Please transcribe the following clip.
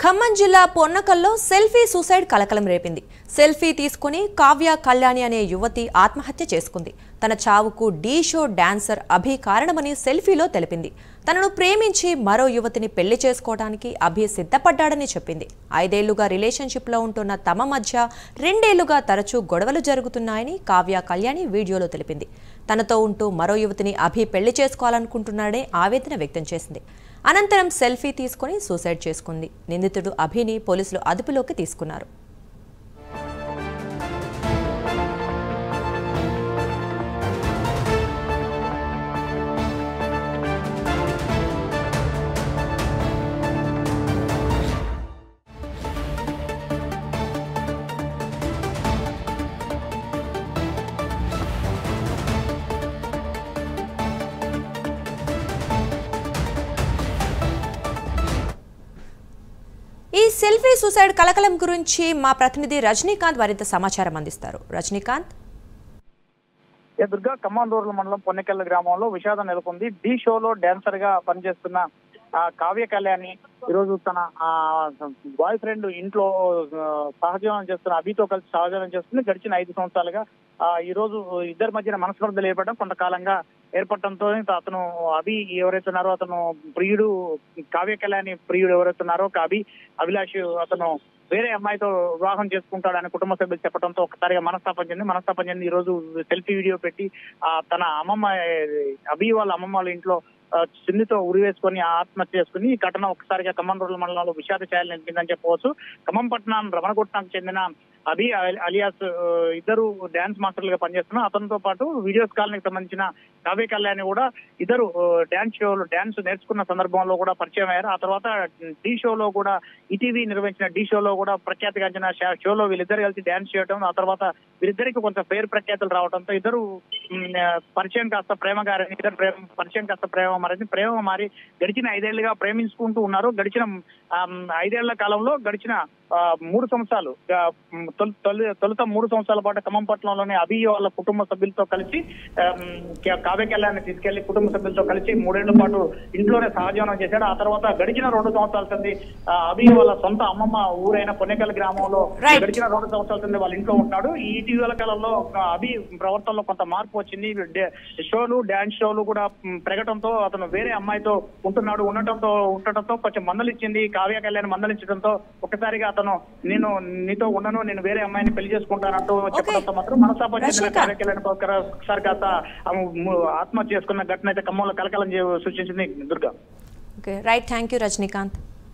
ఖమ్మం జిల్లా పొన్నకల్లో selfie suicide కలకలం రేపింది. సెల్ఫీ తీసుకుని కావ్య కళ్యాణి అనే యువతి ఆత్మహత్య చేసుకుంది. తన చావుకు ఢీ షో డాన్సర్ అభి కారణమని సెల్ఫీలో తెలిపింది. తనను ప్రేమించి మరో యువతిని పెళ్లి చేసుకోవడానికి అభి సిద్ధపడ్డాడని చెప్పింది. 5 ఏళ్లుగా రిలేషన్షిప్లో ఉంటున్న తమ మధ్య 2 ఏళ్లుగా తరచూ గొడవలు జరుగుతున్నాయని కావ్య కళ్యాణి వీడియోలో తెలిపింది. తనతో ఉంటూ మరో యువతిని అభి పెళ్లి చేసుకోవాలనుకుంటున్నాడని ఆవేదన వ్యక్తం చేసింది. అనంతరం సెల్ఫీ తీసుకుని సూసైడ్ చేసుకుంది. నిందితుడు అభిని పోలీసులు అదుపులోకి తీసుకున్నారు. ఈ సెల్ఫీ సూసైడ్ కలకలం గురించి మా ప్రతినిధి రజనీకాంత్ మరింత సమాచారం అందిస్తారు. రజనీకాంత్. దుర్గా ఖమ్మం రూరల్ మండలం పొన్నెకెల్ల గ్రామంలో విషాదం నెలకొంది. ఢీ షోలో డాన్సర్ గా పనిచేస్తున్న కావ్య కళ్యాణి ఈరోజు తన బాయ్ ఫ్రెండ్ ఇంట్లో సహజీవనం చేస్తున్న అభితో కలిసి సహజీవనం చేస్తుంది. గడిచిన 5 సంవత్సరాలుగా ఈ రోజు ఇద్దరి మధ్యన మనస్పర్ధలు ఏర్పడడం కొంతకాలంగా ఏర్పడటంతో అతను అభి ఎవరైతే ఉన్నారో అతను ప్రియుడు కావ్య కళ్యాణి ప్రియుడు ఎవరైతే ఉన్నారో అభిలాష్ అతను వేరే అమ్మాయితో వివాహం చేసుకుంటాడని కుటుంబ సభ్యులు చెప్పడంతో ఒకసారిగా మనస్తాపం చెంది ఈ రోజు సెల్ఫీ వీడియో పెట్టి తన అమ్మమ్మ అభి వాళ్ళ అమ్మమ్మ వాళ్ళ ఇంట్లో చిందితో ఉరివేసుకొని ఆత్మహత్య చేసుకుని ఈ ఘటన ఒకసారిగా ఖమ్మం రూరల్ మండలంలో విషాద ఛాయలు నింపిందని చెప్పవచ్చు. ఖమ్మం పట్టణం రమణగుట్టానికి చెందిన అభి అలియాస్ ఇద్దరు డాన్స్ మాస్టర్లుగా పనిచేస్తున్నారు. అతనితో పాటు వీడియోస్ కాలనీకి సంబంధించిన కావ్య కళ్యాణి కూడా ఇద్దరు డాన్స్ నేర్చుకున్న సందర్భంలో కూడా పరిచయం అయ్యారు. ఆ తర్వాత ఢీ షోలో కూడా ఈటీవీ నిర్వహించిన ఢీ షోలో కూడా ప్రఖ్యాతిగాంచిన షోలో వీళ్ళిద్దరు కలిసి డాన్స్ చేయడం, ఆ తర్వాత వీరిద్దరికి కొంత పేరు ప్రఖ్యాతులు రావడంతో ఇద్దరు పరిచయం కాస్త ప్రేమ మారి గడిచిన 5 ఏళ్లుగా ప్రేమించుకుంటూ ఉన్నారు. గడిచిన 5 ఏళ్ల కాలంలో గడిచిన 3 సంవత్సరాలు తొలుత 3 సంవత్సరాల పాటు ఖమ్మం పట్టణంలోని అభి వాళ్ళ కుటుంబ సభ్యులతో కలిసి కావ్య కళ్యాణ్ని తీసుకెళ్లి కుటుంబ సభ్యులతో కలిసి 3 ఏళ్ల పాటు ఇంట్లోనే సహజీవనం చేశాడు. ఆ తర్వాత గడిచిన 2 సంవత్సరాల సంది అభి వాళ్ళ సొంత అమ్మమ్మ ఊరైన పొన్నెకల్ గ్రామంలో గడిచిన 2 సంవత్సరాల సంది వాళ్ళ ఇంట్లో ఉంటున్నాడు. ఈ ఇటీవల కాలంలో అభి ప్రవర్తనలో కొంత మార్పు వచ్చింది. డాన్స్ షోలు కూడా పెరగడంతో అతను వేరే అమ్మాయితో ఉండటంతో కొంచెం మందలిచ్చింది. కావ్య కళ్యాణ్ మందలించడంతో ఒకసారిగా అతను నేను నీతో ఉండను, నేను వేరే అమ్మాయిని పెళ్లి చేసుకుంటానంటూ చెప్పడంతో మాత్రం మనస్తాపం చెందిన కావ్య కళ్యాణ్ ఒకసారి కాస్త ఆత్మహత్య చేసుకున్న ఘటన అయితే ఖమ్మంలో కలకలం సృష్టించింది. Durga. Right, thank you Rajinikanth.